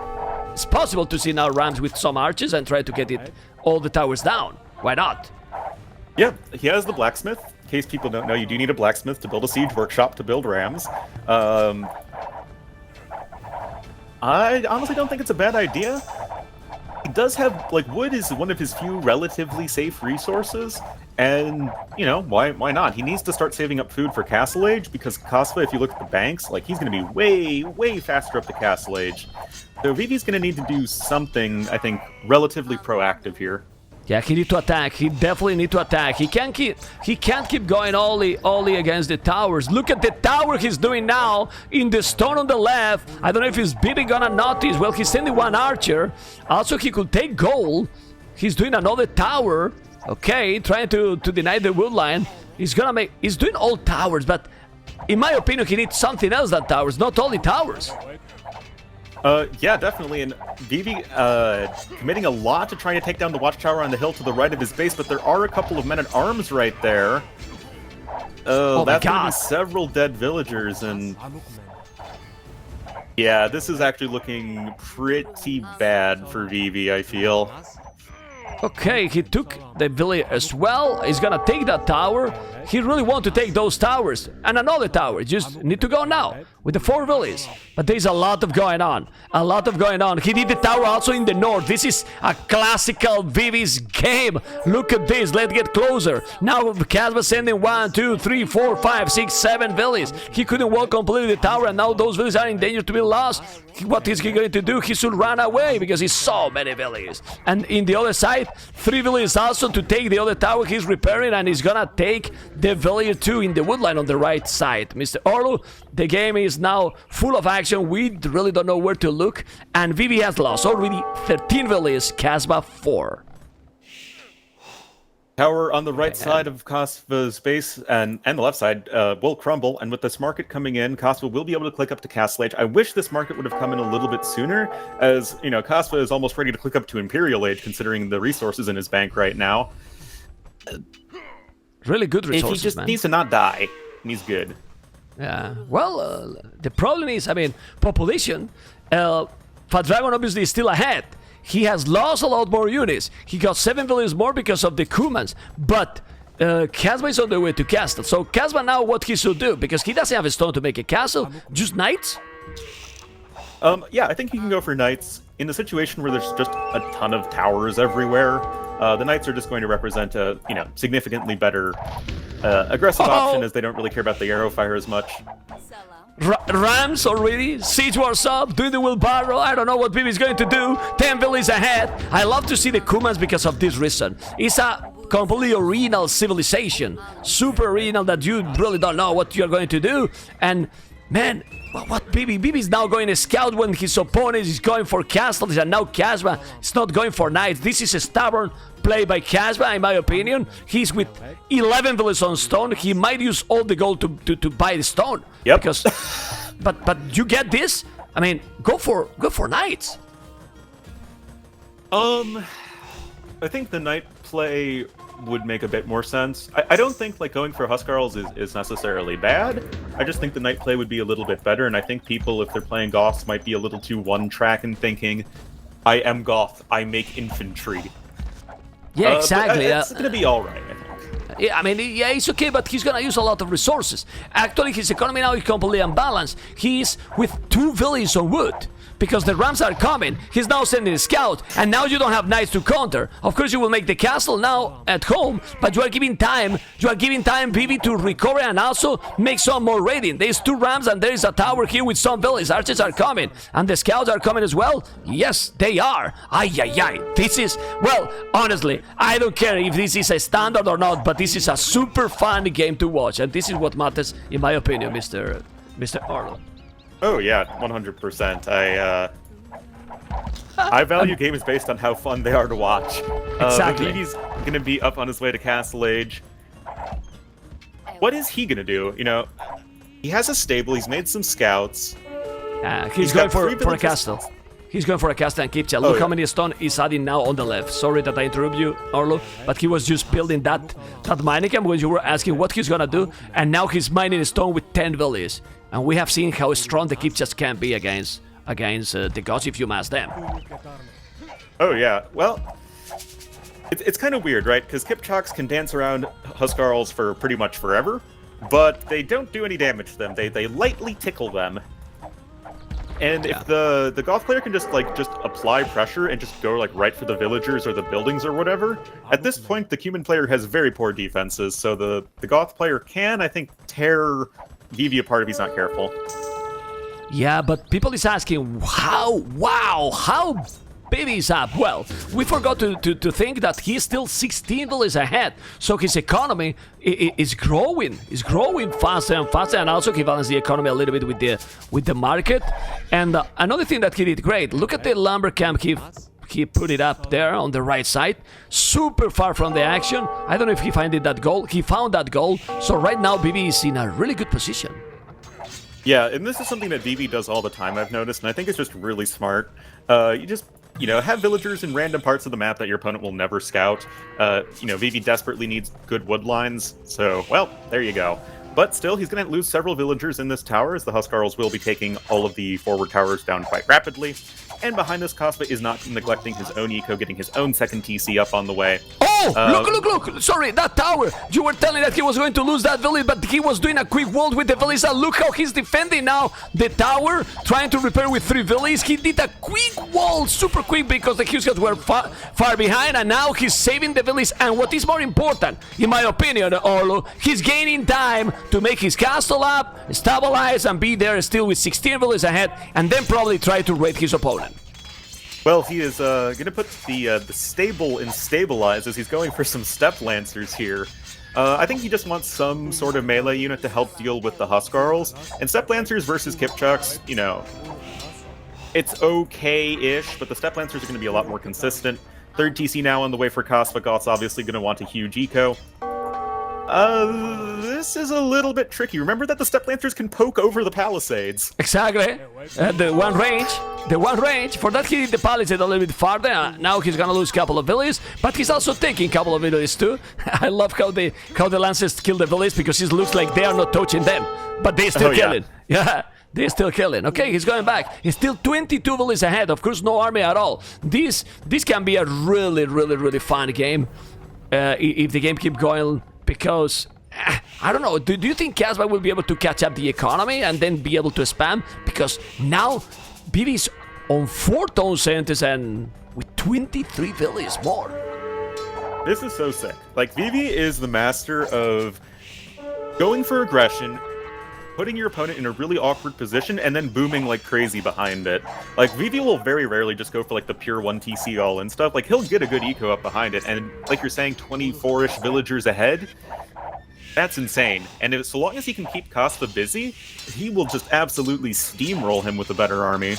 It's possible to see now Rams with some archers and try to get it all the towers down. Why not? Yeah, he has the blacksmith. In case people don't know, you do need a blacksmith to build a siege workshop to build rams. I honestly don't think it's a bad idea. He does have, like, wood is one of his few relatively safe resources, and, you know, why not? He needs to start saving up food for Castle Age, because Kasva, if you look at the banks, like, he's going to be way faster up the Castle Age. So ViVi's going to need to do something, I think, relatively proactive here. Yeah, he need to attack. He definitely need to attack. He can't keep going only against the towers. Look at the tower he's doing now in the stone on the left. I don't know if his ViVI gonna notice. Well, he's sending one archer. Also, he could take gold. He's doing another tower. Okay, trying to deny the wood line. He's doing all towers, but in my opinion, he needs something else than towers, not only towers. Yeah, definitely, and ViVI committing a lot to trying to take down the watchtower on the hill to the right of his base, but there are a couple of men-at-arms right there. Oh that's my gonna God. be several dead villagers, and yeah, this is actually looking pretty bad for ViVI, I feel. Okay, he took the village as well. He's gonna take that tower. He really want to take those towers. And another tower. Just need to go now with the 4 villages. But there's a lot of going on. A lot of going on. He did the tower also in the north. This is a classical ViVi's game. Look at this. Let's get closer. Now Kasva sending 1, 2, 3, 4, 5, 6, 7 villages. He couldn't walk completely the tower, and now those villages are in danger to be lost. What is he going to do? He should run away because he's so many villages. And in the other side, 3 villages also to take the other tower. He's repairing, and he's gonna take the villager 2 in the woodline on the right side. Mr. Orlu, the game is now full of action. We really don't know where to look, and ViVI has lost already 13 villages, Kasva 4. Tower on the right side of Kasva's base and the left side will crumble, and with this market coming in, Kasva will be able to click up to Castle Age. I wish this market would have come in a little bit sooner, as, you know, Kasva is almost ready to click up to Imperial Age, considering the resources in his bank right now. Really good resources, If he just man. needs to not die, he's good. Yeah, well, the problem is, I mean, population. Dragon obviously is still ahead. He has lost a lot more units. He got 7 villages more because of the Kumans, but Kasva is on the way to castle. So Kasva now, what he should do, because he doesn't have a stone to make a castle, just knights? Yeah, I think you can go for knights. In a situation where there's just a ton of towers everywhere, the knights are just going to represent a, you know, significantly better aggressive option, as they don't really care about the arrow fire as much. Rams already, siege wars up, doing the wheelbarrow. I don't know what ViVI is going to do. 10 villages ahead. I love to see the Kumans because of this reason. It's a completely original civilization, super original, that you really don't know what you're going to do. And man, what ViVI is now going to scout when his opponent is going for castles, and now Kasva is not going for knights. This is a stubborn play by Kasva, in my opinion. He's with 11 villages on stone. He might use all the gold to buy the stone. Yep. Because, but you get this? I mean, go for knights. I think the knight play would make a bit more sense. I don't think like going for Huskarls is necessarily bad. I just think the knight play would be a little bit better, and I think people, if they're playing Goths, might be a little too one-track and thinking, I am Goth, I make infantry. Yeah, exactly. It's gonna be alright, I think. Yeah, I mean, yeah, it's okay, but he's gonna use a lot of resources. Actually, his economy now is completely unbalanced. He's with 2 villages on wood. Because the Rams are coming, he's now sending a scout, and now you don't have knights to counter. Of course, you will make the castle now at home, but you are giving time ViVI to recover and also make some more raiding. There's 2 Rams and there is a tower here with some villages. Archers are coming, and the scouts are coming as well. Yes, they are. Ay. This is, well, honestly, I don't care if this is a standard or not, but this is a super fun game to watch, and this is what matters, in my opinion, Mr. Arnold. Oh yeah, 100%. I value games based on how fun they are to watch. Exactly. ViVI's gonna be up on his way to Castle Age. What is he gonna do? You know, he has a stable, he's made some scouts. He's going for a castle. He's going for a castle and Kipcha. Look how many stone he's adding now on the left. Sorry that I interrupt you, Orlo, but he was just building that mining camp when you were asking what he's gonna do, and now he's mining stone with 10 villages. And we have seen how strong the Kipchas can be against the gods if you mass them. Oh yeah, well, it's kind of weird, right? Because Kipchaks can dance around Huskarls for pretty much forever, but they don't do any damage to them. They lightly tickle them. And if the Goth player can just apply pressure and just go like right for the villagers or the buildings or whatever, at this point the Cuman player has very poor defenses, so the Goth player can, I think, tear ViVI apart if he's not careful. Yeah, but people is asking how Baby is up. Well, we forgot to think that he's still 16 villages ahead, so his economy is growing. It's growing faster and faster, and also he balanced the economy a little bit with the market. And another thing that he did great. Look at the lumber camp he put it up there on the right side, super far from the action. I don't know if he found that goal. He found that goal, so right now BB is in a really good position. Yeah, and this is something that ViVI does all the time, I've noticed, and I think it's just really smart. You just, have villagers in random parts of the map that your opponent will never scout. ViVI desperately needs good wood lines, so, well, there you go. But still, he's going to lose several villagers in this tower, as the Huskarls will be taking all of the forward towers down quite rapidly. And behind this, Kasva is not neglecting his own eco, getting his own second TC up on the way. Oh, look! Sorry, that tower! You were telling that he was going to lose that village, but he was doing a quick wall with the village. Look how he's defending now the tower, trying to repair with 3 villages. He did a quick wall, super quick, because the Huskarls were far behind, and now he's saving the village. And what is more important, in my opinion, Orlo, he's gaining time to make his castle up, stabilize, and be there still with 16 villages ahead, and then probably try to raid his opponent. Well, he is going to put the stable in stabilize as he's going for some step lancers here. I think he just wants some sort of melee unit to help deal with the Huskarls. And step lancers versus Kipchuks, it's okay-ish, but the step lancers are going to be a lot more consistent. Third TC now on the way for Kasva. Goth's obviously going to want a huge eco. This is a little bit tricky. Remember that the step lancers can poke over the palisades. Exactly. The one range. For that he did the palisade a little bit farther. Now he's gonna lose a couple of villages, but he's also taking a couple of villages too. I love how the lancers kill the villages, because it looks like they are not touching them, but they're still killing. Yeah. They're still killing. Okay, he's going back. He's still 22 villages ahead. Of course, no army at all. This can be a really fun game if the game keeps going. Because, I don't know, do you think Kasva will be able to catch up the economy and then be able to spam? Because now, BB is on 4 town centers and with 23 villages more. This is so sick. Like, ViVI is the master of going for aggression, putting your opponent in a really awkward position, and then booming like crazy behind it. Like, ViVI will very rarely just go for like the pure 1 TC all-in stuff. Like, he'll get a good eco up behind it, and like you're saying, 24-ish villagers ahead? That's insane. And so long as he can keep Kasva busy, he will just absolutely steamroll him with a better army.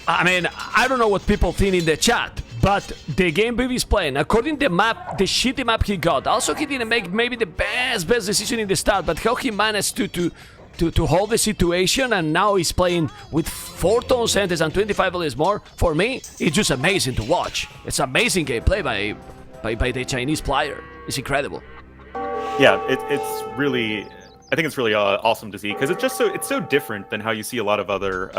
I mean, I don't know what people think in the chat, but the game BB is playing, according to the map, the shitty map he got. Also, he didn't make maybe the best decision in the start, but how he managed to hold the situation, and now he's playing with 4 town centers and 25 villages more. For me, it's just amazing to watch. It's amazing gameplay by the Chinese player. It's incredible. Yeah, it's really... I think it's really awesome to see, because it's so different than how you see a lot of other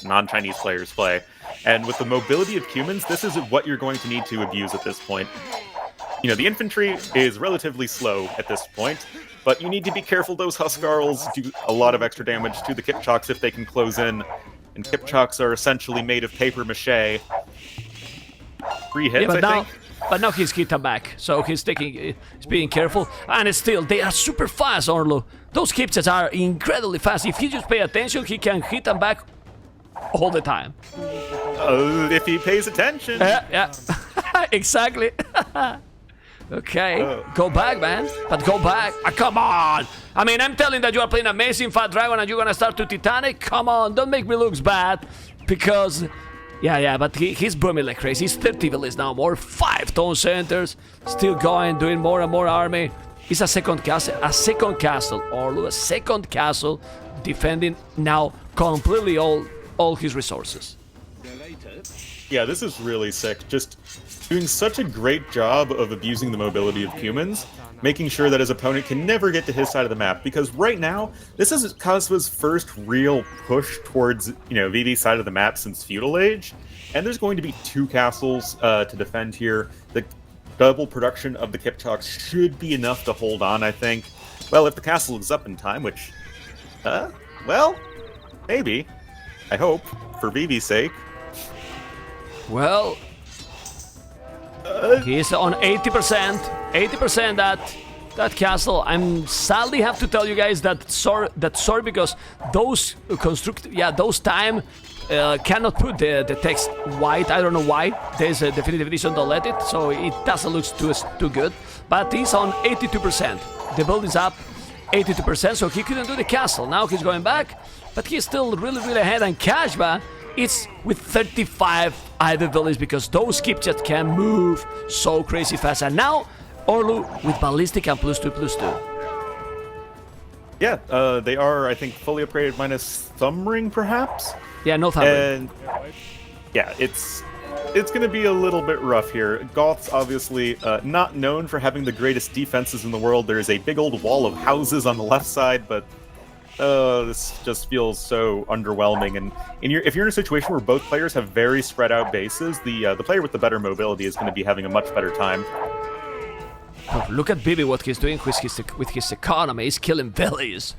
non-Chinese players play. And with the mobility of humans, this is what you're going to need to abuse at this point. The infantry is relatively slow at this point, but you need to be careful. Those Huskarls do a lot of extra damage to the Kipchuks if they can close in, and Kipchuks are essentially made of paper mache. 3 hits, I think. But now he's hit them back, so he's being careful. And still, they are super fast, Orlo. Those Kipchuks are incredibly fast. If he just pay attention, he can hit them back all the time. If he pays attention. Yeah. Exactly. Okay, go back, man. But go back. Come on. I mean, I'm telling that you are playing amazing Fat Dragon and you're gonna start to Titanic. Come on, don't make me look bad. Because... Yeah, but he's booming like crazy. He's 30 villages now, more 5 town centers, still going, doing more and more army. It's a second castle, Orlo, a second castle defending now completely all his resources. Yeah, this is really sick. Just doing such a great job of abusing the mobility of humans, making sure that his opponent can never get to his side of the map. Because right now, this is Kasva's first real push towards, ViVi's side of the map since Feudal Age. And there's going to be 2 castles to defend here. The double production of the Kipchoks should be enough to hold on, I think. Well, if the castle is up in time, which, well, maybe. I hope, for ViVi's sake. Well, he's on 80%. 80% that castle. I'm sadly have to tell you guys that sorry because those those time cannot put the text white. I don't know why. There's a definitive edition don't let it, so it doesn't look too good. But he's on 82%. The build is up 82%, so he couldn't do the castle. Now he's going back, but he's still really ahead. And Kasva, it's with 35 either villages because those Kipchoks can move so crazy fast. And now Orlu with ballistic and +2/+2. Yeah, they are, I think, fully upgraded minus thumb ring, perhaps. Yeah, no thumb ring. And yeah, it's going to be a little bit rough here. Goths, obviously, not known for having the greatest defenses in the world. There is a big old wall of houses on the left side, but this just feels so underwhelming. And if you're in a situation where both players have very spread out bases, the player with the better mobility is going to be having a much better time. Oh, look at ViVI, what he's doing with his economy. He's killing villages.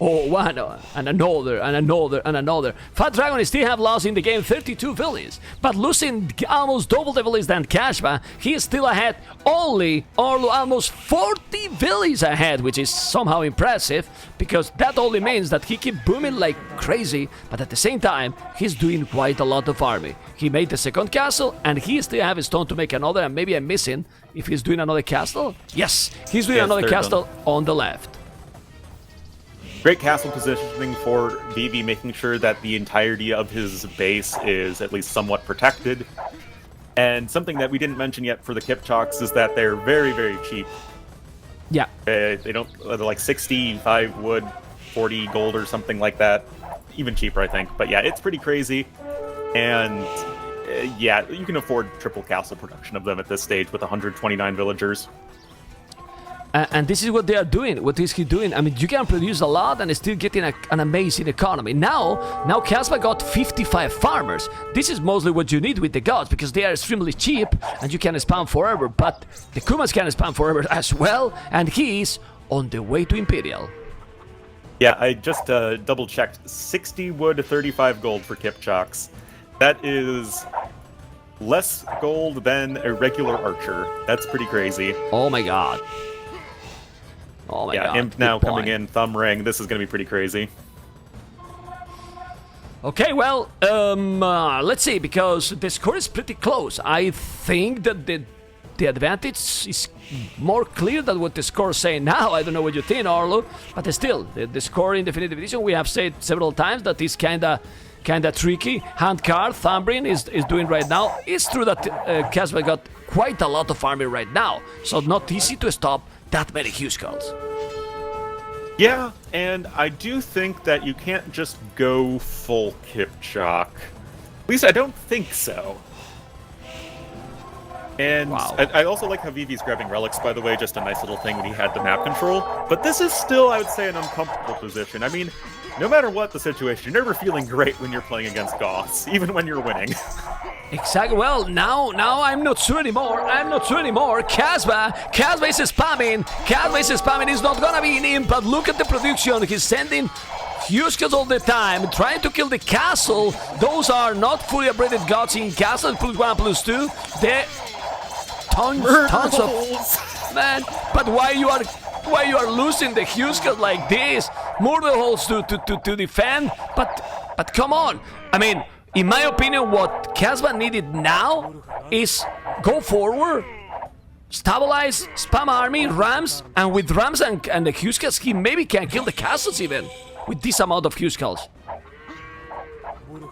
Oh, one and another. Fat Dragon still have lost in the game 32 villages, but losing almost double the villages than Kasva, he is still ahead only almost 40 villages ahead, which is somehow impressive, because that only means that he keep booming like crazy, but at the same time, he's doing quite a lot of army. He made the second castle, and he still have his stone to make another, and maybe I'm missing if he's doing another castle. Yes, he's doing another castle on the left. Great castle positioning for ViVi, making sure that the entirety of his base is at least somewhat protected. And something that we didn't mention yet for the Kipchoks is that they're very cheap. Yeah. They're like 65 wood, 40 gold or something like that. Even cheaper, I think. But yeah, it's pretty crazy. And yeah, you can afford triple castle production of them at this stage with 129 villagers. And this is what they are doing. What is he doing? I mean, you can produce a lot and still getting an amazing economy. Now Kasva got 55 farmers. This is mostly what you need with the gods, because they are extremely cheap and you can spam forever. But the Kumans can spam forever as well, and he's on the way to Imperial. Yeah, I just double-checked. 60 wood, 35 gold for Kipchoks. That is less gold than a regular archer. That's pretty crazy. Oh my god. Oh my god. Yeah, Imp now coming in, thumb ring. This is going to be pretty crazy. Okay, well, let's see, because the score is pretty close. I think that the advantage is more clear than what the score is saying now. I don't know what you think, Arlo, but still, the score in Definitive Edition, we have said several times that is kinda tricky. Hand card, Thumbrin is doing right now. It's true that Kasva got quite a lot of army right now, so not easy to stop that many huge skulls. Yeah, and I do think that you can't just go full Kipchok. At least I don't think so. And wow. I also like how ViVi's grabbing relics, by the way, just a nice little thing when he had the map control. But this is still, I would say, an uncomfortable position. I mean, no matter what the situation, you're never feeling great when you're playing against Goths, even when you're winning. Exactly. Well, now I'm not sure anymore. Kasva is spamming. He's not gonna be in him, but look at the production. He's sending huge kills all the time, trying to kill the castle. Those are not fully upgraded gods in castle. +1, +2. They're tons of man. But why you are losing the huge kills like this? Murder holes to defend. But come on. I mean, in my opinion, what Kasva needed now is go forward, stabilize, spam army, rams, and with rams and the huge kills, he maybe can kill the castles even with this amount of huge kills.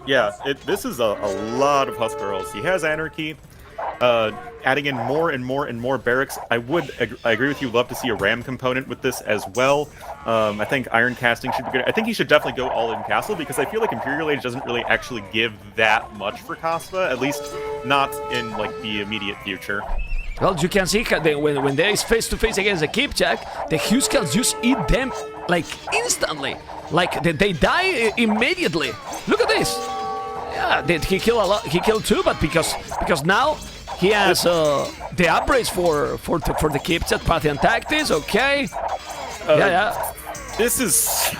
Yeah, this is a lot of Huskarls. He has Anarchy. adding in more and more and more barracks. I agree with you, love to see a ram component with this as well. I think iron casting should be good. I think he should definitely go all in castle, because I feel like Imperial Age doesn't really actually give that much for Kasva, at least not in like the immediate future. Well, you can see when there is face-to-face against the Kipchak, the Huskarls just eat them like instantly. Like they die immediately. Look at this. Yeah, he killed a lot. He killed 2, but because now he has the upgrades for the Kipchak, Parthian tactics. Okay. Yeah. This is.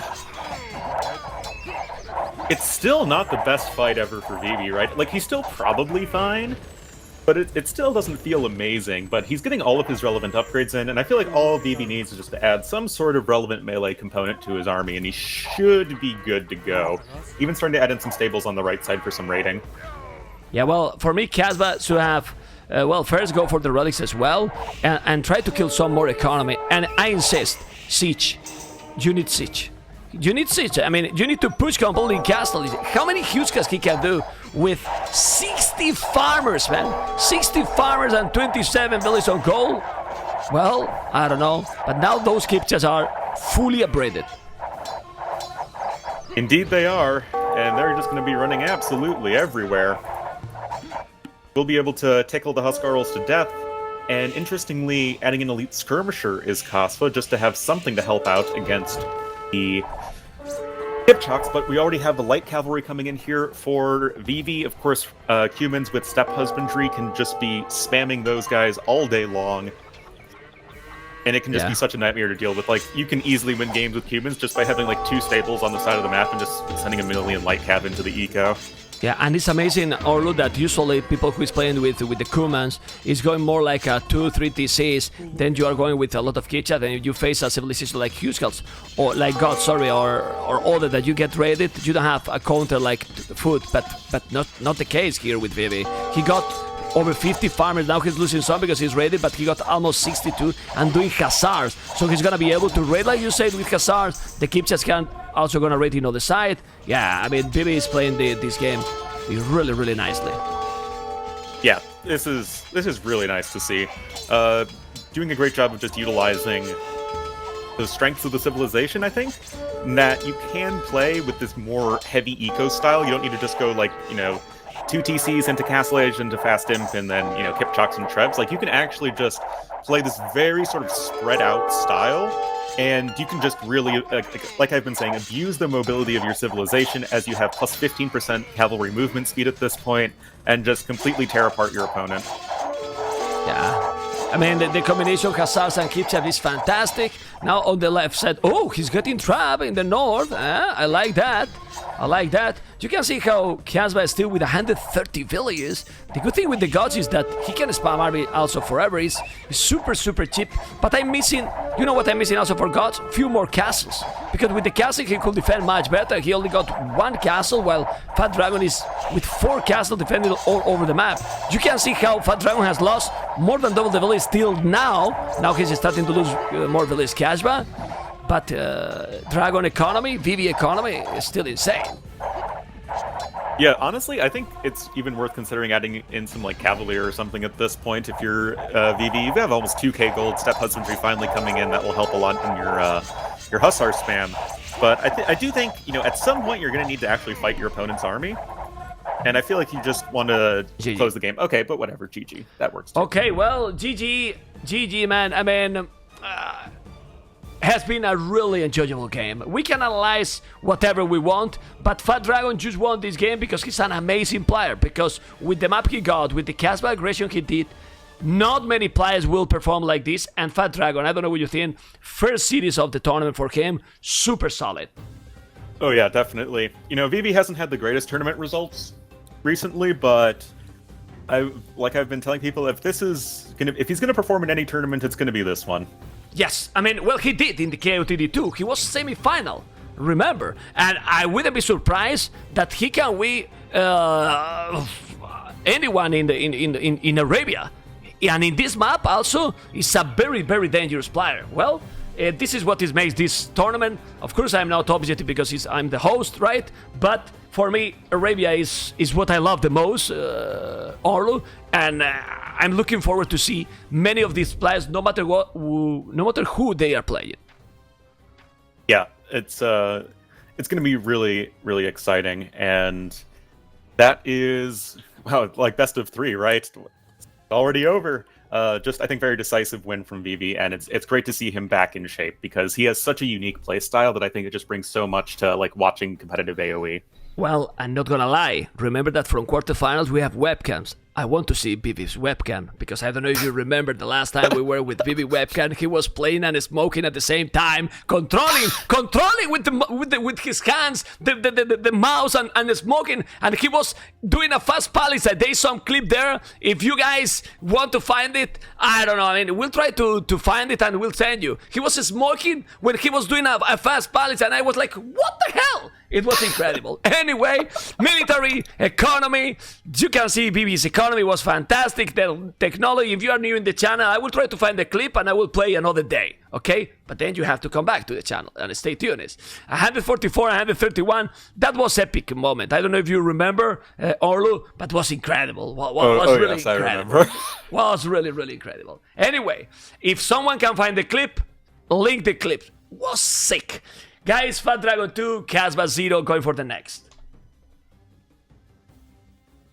It's still not the best fight ever for ViVI, right? Like, he's still probably fine, but it still doesn't feel amazing. But he's getting all of his relevant upgrades in, and I feel like all ViVI needs is just to add some sort of relevant melee component to his army, and he should be good to go. Even starting to add in some stables on the right side for some raiding. Yeah, well, for me, Kasva should have, first go for the relics as well, and try to kill some more economy. And I insist, siege. You need siege. You need siege. I mean, you need to push completely castle. How many Huskas he can do with 60 farmers, man? 60 farmers and 27 villages on gold? Well, I don't know. But now those Kipchaks are fully upgraded. Indeed they are. And they're just going to be running absolutely everywhere. We'll be able to tickle the Huskarls to death. And interestingly, adding an elite skirmisher is Kasva, just to have something to help out against the Kipchaks, but we already have the light cavalry coming in here for ViVI. Of course, humans with steppe husbandry can just be spamming those guys all day long. And it can just be such a nightmare to deal with. Like, you can easily win games with humans just by having like 2 stables on the side of the map and just sending a million light cav into the eco. Yeah, and it's amazing, Orlu, that usually people who is playing with the Kumans is going more like a 2-3 TCs, then you are going with a lot of Kipchak, and if you face a civilization like Huskarls, or like God, or other that you get raided, you don't have a counter like food, but not the case here with ViVI. He got over 50 farmers, now he's losing some because he's raided, but he got almost 62 and doing hussars, so he's gonna be able to raid, like you said, with hussars. The Kipchaks can also gonna raid in on the side. Yeah, I mean, ViVI is playing this game really, really nicely. Yeah, this is really nice to see. Doing a great job of just utilizing the strengths of the civilization, I think, that you can play with this more heavy eco style. You don't need to just go like, 2 TCs into Castle Age, into Fast Imp, and then, Kipchaks and Trebs. Like, you can actually just play this very sort of spread out style, and you can just really, like I've been saying, abuse the mobility of your civilization as you have plus 15% cavalry movement speed at this point, and just completely tear apart your opponent. Yeah. I mean, the combination of Hussars and Kipchak is fantastic. Now on the left side, oh, he's getting trapped in the north. I like that. I like that. You can see how Kasva is still with 130 villages. The good thing with the gods is that he can spam army also forever. It's super, super cheap. But I'm missing, you know what I'm missing also for gods? Few more castles. Because with the castle he could defend much better. He only got 1 castle, while Fat Dragon is with 4 castles defended all over the map. You can see how Fat Dragon has lost more than double the village still now. Now he's starting to lose more village Kasva. But Dragon economy, ViVI economy is still insane. Yeah, honestly, I think it's even worth considering adding in some like Cavalier or something at this point. If you're ViVI, you have almost 2k gold. Steppe Husbandry finally coming in, that will help a lot in your Hussar spam. But I do think, at some point you're going to need to actually fight your opponent's army. And I feel like you just want to close the game. Okay, but whatever, GG. That works too. Okay, well, GG, man. I mean, has been a really enjoyable game. We can analyze whatever we want, but Fat Dragon just won this game because he's an amazing player. Because with the map he got, with the Kasva aggression he did, not many players will perform like this. And Fat Dragon, I don't know what you think, first series of the tournament for him, super solid. Oh yeah, definitely. ViVI hasn't had the greatest tournament results recently, but like I've been telling people, if he's gonna perform in any tournament, it's gonna be this one. Yes, I mean, well, he did in the KOTD3. He was semi-final, remember? And I wouldn't be surprised that he can win anyone in Arabia. And in this map also, he's a very, very dangerous player. Well, This is what makes this tournament. Of course, I'm not objective because I'm the host, right? But for me, Arabia is what I love the most, Orlu, and I'm looking forward to see many of these players, no matter who they are playing. Yeah, it's going to be really, really exciting, and that is like best of 3, right? It's already over. Just I think very decisive win from ViVI, and it's great to see him back in shape because he has such a unique play style that I think it just brings so much to like watching competitive AoE. Well, I'm not gonna lie. Remember that from quarterfinals we have webcams. I want to see ViVI's webcam because I don't know if you remember the last time we were with ViVI webcam. He was playing and smoking at the same time, controlling with his hands the mouse and smoking, and he was doing a fast palisade. There's some clip there. If you guys want to find it, I don't know. I mean, we'll try to find it and we'll send you. He was smoking when he was doing a fast palisade, and I was like, what the hell? It was incredible. Anyway, military, economy, you can see ViVI's economy was fantastic. The technology, if you are new in the channel, I will try to find the clip and I will play another day, okay? But then you have to come back to the channel and stay tuned. 144, 131, that was epic moment. I don't know if you remember, Orlu, but was incredible. Was really yes, incredible. I remember. Was really, really incredible. Anyway, if someone can find the clip, link the clip. Was sick. Guys, Fat Dragon 2, Kasva 0, going for the next.